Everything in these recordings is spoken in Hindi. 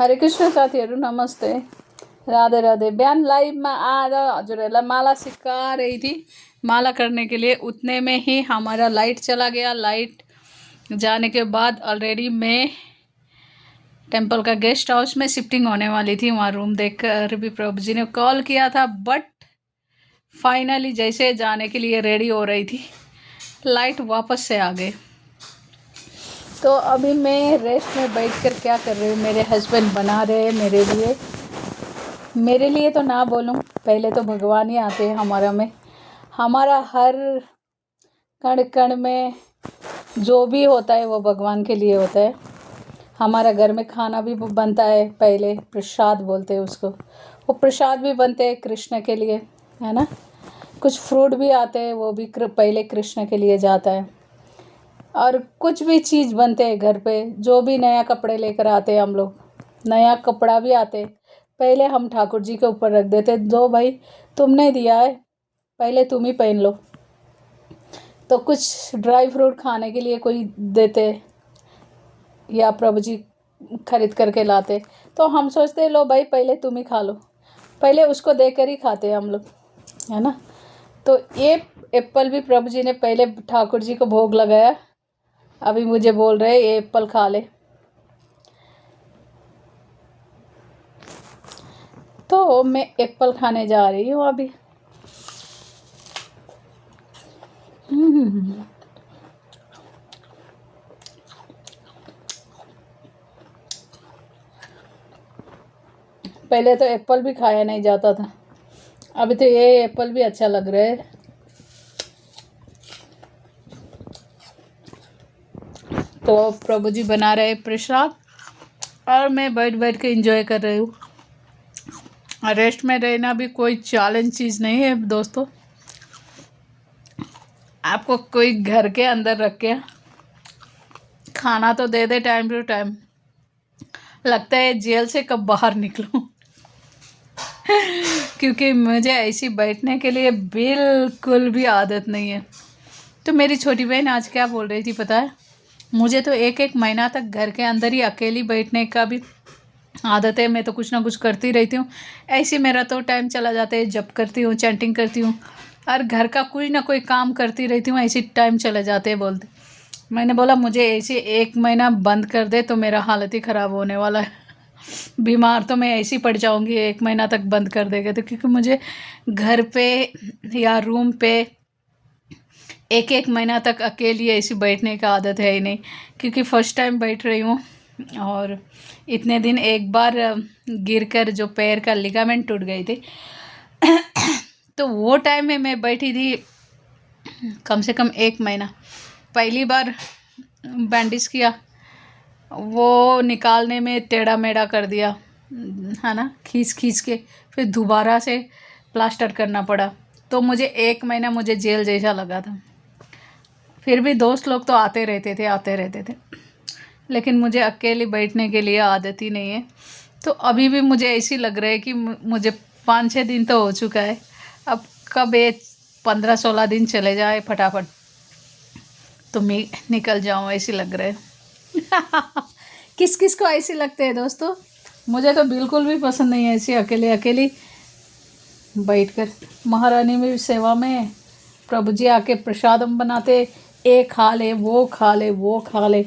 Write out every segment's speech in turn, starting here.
हरे कृष्ण साथीहरू नमस्ते, राधे राधे। बिहान लाइव में आएर हजुरहरूलाई माला सिका रही थी। माला करने के लिए उतने में ही हमारा लाइट चला गया। लाइट जाने के बाद ऑलरेडी मैं टेंपल का गेस्ट हाउस में शिफ्टिंग होने वाली थी। वहाँ रूम देखकर भी प्रभु जी ने कॉल किया था, बट फाइनली जैसे जाने के लिए रेडी हो रही थी, लाइट वापस से आ गए। तो अभी मैं रेस्ट में बैठकर क्या कर रही हूँ, मेरे हस्बैंड बना रहे हैं मेरे लिए तो ना बोलूँ, पहले तो भगवान ही आते हैं हमारा हर कण कण में जो भी होता है वो भगवान के लिए होता है। हमारा घर में खाना भी बनता है, पहले प्रसाद बोलते हैं उसको, वो प्रसाद भी बनते हैं कृष्ण के लिए, है ना। कुछ फ्रूट भी आते हैं, वो भी पहले कृष्ण के लिए जाता है। और कुछ भी चीज़ बनते हैं घर पे, जो भी नया कपड़े लेकर आते हैं हम लोग, नया कपड़ा भी आते पहले हम ठाकुर जी के ऊपर रख देते, जो भाई तुमने दिया है पहले तुम ही पहन लो। तो कुछ ड्राई फ्रूट खाने के लिए कोई देते या प्रभु जी खरीद करके लाते, तो हम सोचते लो भाई पहले तुम ही खा लो, पहले उसको देकर ही खाते हम लोग, है ना। तो ये एप्पल भी प्रभु जी ने पहले ठाकुर जी को भोग लगाया, अभी मुझे बोल रहे ये एप्पल खा ले, तो मैं एप्पल खाने जा रही हूँ अभी। पहले तो एप्पल भी खाया नहीं जाता था, अभी तो ये एप्पल भी अच्छा लग रहा है। तो प्रभु जी बना रहे प्रसाद और मैं बैठ बैठ के एंजॉय कर रही हूँ। रेस्ट में रहना भी कोई चैलेंज चीज़ नहीं है दोस्तों। आपको कोई घर के अंदर रख के खाना तो दे दे टाइम टू टाइम, लगता है जेल से कब बाहर निकलूं। क्योंकि मुझे ऐसी बैठने के लिए बिल्कुल भी आदत नहीं है। तो मेरी छोटी बहन आज क्या बोल रही थी पता है, मुझे तो एक महीना तक घर के अंदर ही अकेली बैठने का भी आदत है, मैं तो कुछ ना कुछ करती रहती हूँ, ऐसे मेरा तो टाइम चला जाता है, जप करती हूँ, चैंटिंग करती हूँ और घर का कोई ना कोई काम करती रहती हूँ, ऐसे टाइम चले जाते हैं बोलते। मैंने बोला मुझे ऐसे 1 महीना बंद कर दे तो मेरा हालत ही ख़राब होने वाला है, बीमार तो मैं ऐसी पड़ जाऊँगी 1 महीना तक बंद कर देगा तो। क्योंकि मुझे घर पे या रूम पे 1 महीना तक अकेली ऐसी बैठने का आदत है ही नहीं, क्योंकि फ़र्स्ट टाइम बैठ रही हूँ। और इतने दिन एक बार गिरकर जो पैर का लिगामेंट टूट गई थी तो वो टाइम में मैं बैठी थी कम से कम 1 महीना। पहली बार बैंडेज किया, वो निकालने में टेढ़ा मेढ़ा कर दिया, है ना, खींच खींच के फिर दोबारा से प्लास्टर करना पड़ा। तो मुझे 1 महीना मुझे जेल जैसा लगा था। फिर भी दोस्त लोग तो आते रहते थे, लेकिन मुझे अकेले बैठने के लिए आदत ही नहीं है। तो अभी भी मुझे ऐसी लग रहा है कि मुझे 5-6 दिन तो हो चुका है, अब कब ये 15-16 दिन चले जाए फटाफट तो मैं निकल जाऊँ, ऐसी लग रहा है। किस किस को ऐसी लगते हैं दोस्तों, मुझे तो बिल्कुल भी पसंद नहीं है ऐसी अकेली बैठकर। महारानी में सेवा में प्रभु जी आके प्रसाद हम बनाते, ये खा ले वो खा ले वो खा ले,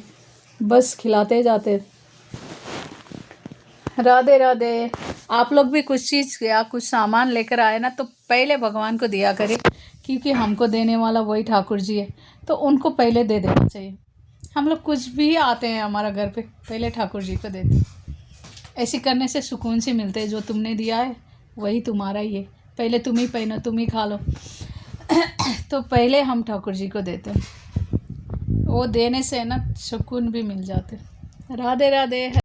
बस खिलाते जाते। राधे राधे। आप लोग भी कुछ चीज़ या कुछ सामान लेकर आए ना तो पहले भगवान को दिया करें, क्योंकि हमको देने वाला वही ठाकुर जी है, तो उनको पहले दे देना चाहिए। हम लोग कुछ भी आते हैं हमारा घर पे पहले ठाकुर जी को देते, ऐसे करने से सुकून से मिलते हैं। जो तुमने दिया है वही तुम्हारा ही है, पहले तुम ही पहनो तुम ही खा लो। तो पहले हम ठाकुर जी को देते हैं, वो देने से ना सुकून भी मिल जाते। राधे राधे।